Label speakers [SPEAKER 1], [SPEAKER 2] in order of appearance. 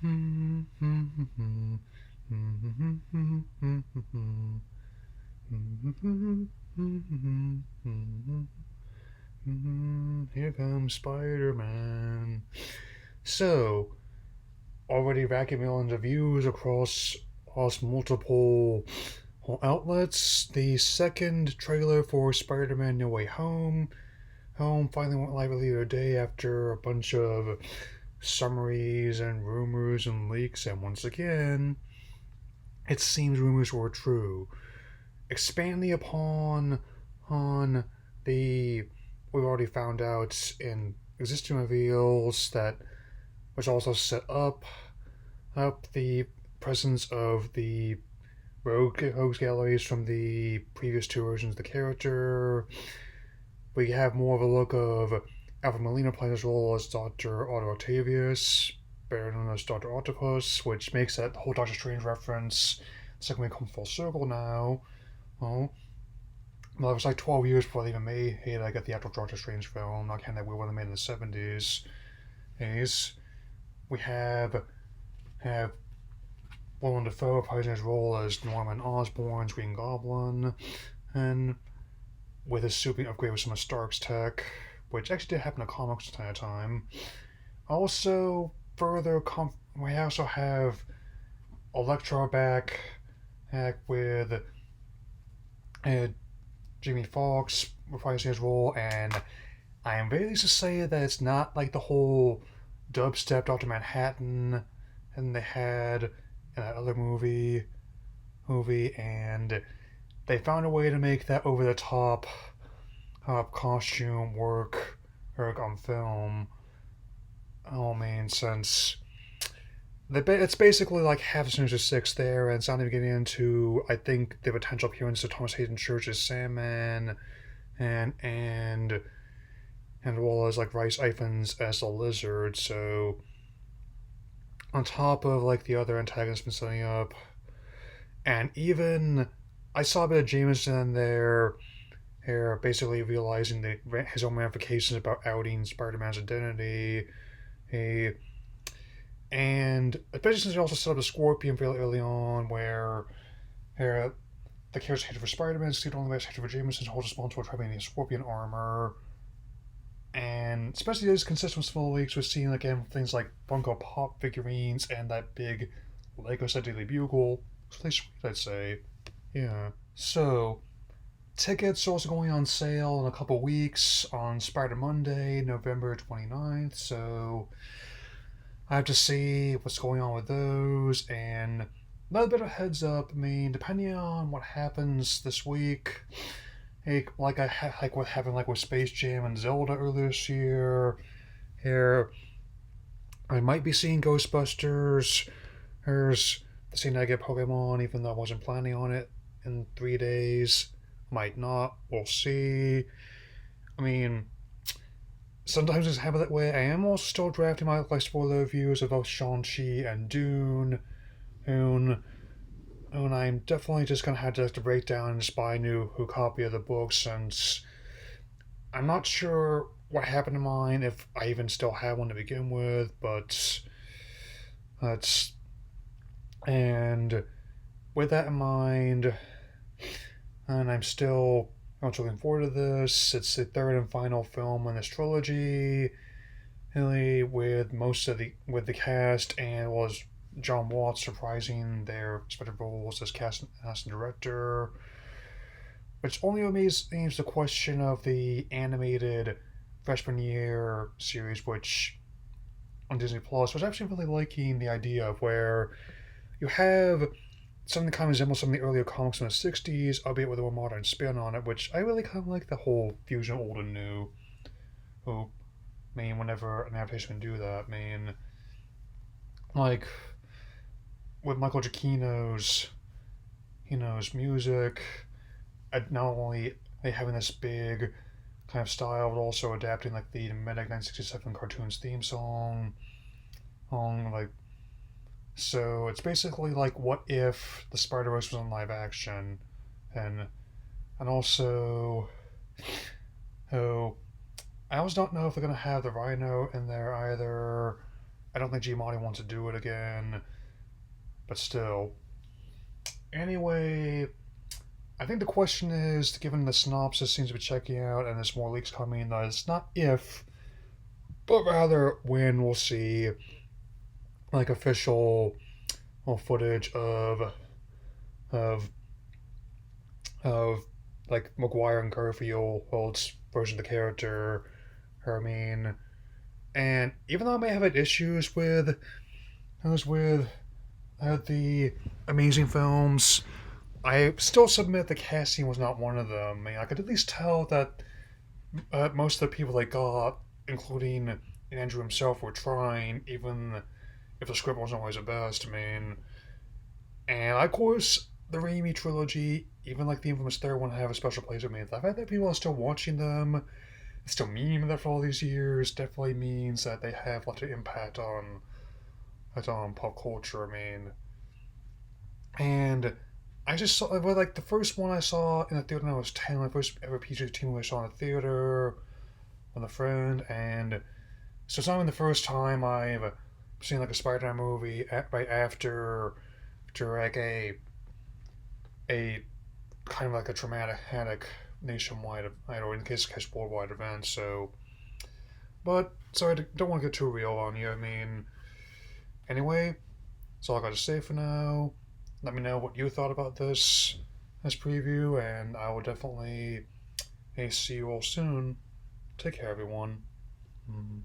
[SPEAKER 1] Here comes Spider-Man. So, already racking millions of views across multiple outlets. The second trailer for Spider-Man No Way Home finally went live earlier today after a bunch of summaries and rumors and leaks, and once again, it seems rumors were true. Expanding upon on the we've already found out in existing reveals that which also set up the presence of the rogues galleries from the previous two versions of the character. We have more of a look of Alfred Molina playing his role as Dr. Otto Octavius, better known as Dr. Octopus, which makes that whole Doctor Strange reference suddenly come full circle now. Well, it was like 12 years before they even made like the actual Doctor Strange film, not counting that we were made in the 70s. We have Willem Dafoe reprising his role as Norman Osborn's Green Goblin, and with his suit being upgraded with some of Stark's tech, which actually did happen in comics at the time. Also, we also have Elektra back with Jamie Foxx reprising his role, and I am very pleased to say that it's not like the whole dubstep Dr. Manhattan and they had in that other movie, and they found a way to make that over the top costume work on film. Oh man, since it's basically like half the Sinister Six there, and it's not even getting into I think the potential appearance of Thomas Hayden Church as Sandman, and as well as like Rice Ifans as the Lizard. So on top of like the other antagonists been setting up, and even I saw a bit of Jameson in there here, basically realizing his own ramifications about outing Spider-Man's identity. He, and especially since he also set up a Scorpion fairly early on, where here, the character's hatred for Spider-Man, Steve only has hatred for Jameson, holds responsible for having the Scorpion armor. And especially those consistent with small leaks, we're seeing again things like Funko Pop figurines and that big Lego set Daily Bugle. It's really sweet, I'd say. Yeah. So, tickets are also going on sale in a couple weeks on Spider Monday, November 29th. So, I have to see what's going on with those. And another bit of a heads up, I mean, depending on what happens this week, like what happened like with Space Jam and Zelda earlier this year, here I might be seeing Ghostbusters. There's the scene I get Pokemon, even though I wasn't planning on it in 3 days. Might not. We'll see. I mean, sometimes it's happened that way. I am also still drafting my like spoiler reviews of both Shang-Chi and Dune. And I'm definitely just gonna have to break down and just buy a new copy of the book since I'm not sure what happened to mine, if I even still have one to begin with, but that's and with that in mind, and I'm still looking forward to this. It's the third and final film in this trilogy, really, with the cast and was John Watts reprising their respective roles as cast and director, which only remains the question of the animated freshman year series, which on Disney Plus was actually really liking the idea of where you have something that kind of resembles some of the earlier comics in the 60s, albeit with a more modern spin on it, which I really kind of like the whole fusion of old and new. Who, I mean, whenever an adaptation can do that, I mean, like, with Michael Giacchino's, music, not only they having this big kind of style, but also adapting like the Medic 967 cartoons theme song, like so it's basically like what if the Spider Verse was in live action, and also oh I also don't know if they're gonna have the Rhino in there either. I don't think Giamatti wants to do it again, but still. Anyway, I think the question is, given the synopsis seems to be checking out and there's more leaks coming, that it's not if, but rather when we'll see like official footage of of like Maguire and Garfield's version of the character. I mean, and even though I may have had issues with the amazing films, I still submit the casting was not one of them. I mean, I could at least tell that most of the people they got, including Andrew himself, were trying, even if the script wasn't always the best. I mean, and of course, the Raimi trilogy, even like the infamous third one, have a special place with me. The fact that people are still watching them, still meme them for all these years, definitely means that they have lots of impact on pop culture. I mean, and I just saw like the first one I saw in the theater when I was 10, my first ever PG-13 movie I saw in the theater with a friend, and so it's not even the first time I've seen like a Spider-Man movie right after like a kind of like a traumatic nationwide, or in case worldwide event. So, but so I don't want to get too real on you. I mean, anyway, that's all I got to say for now. Let me know what you thought about this preview, and I will definitely see you all soon. Take care, everyone. Mm-hmm.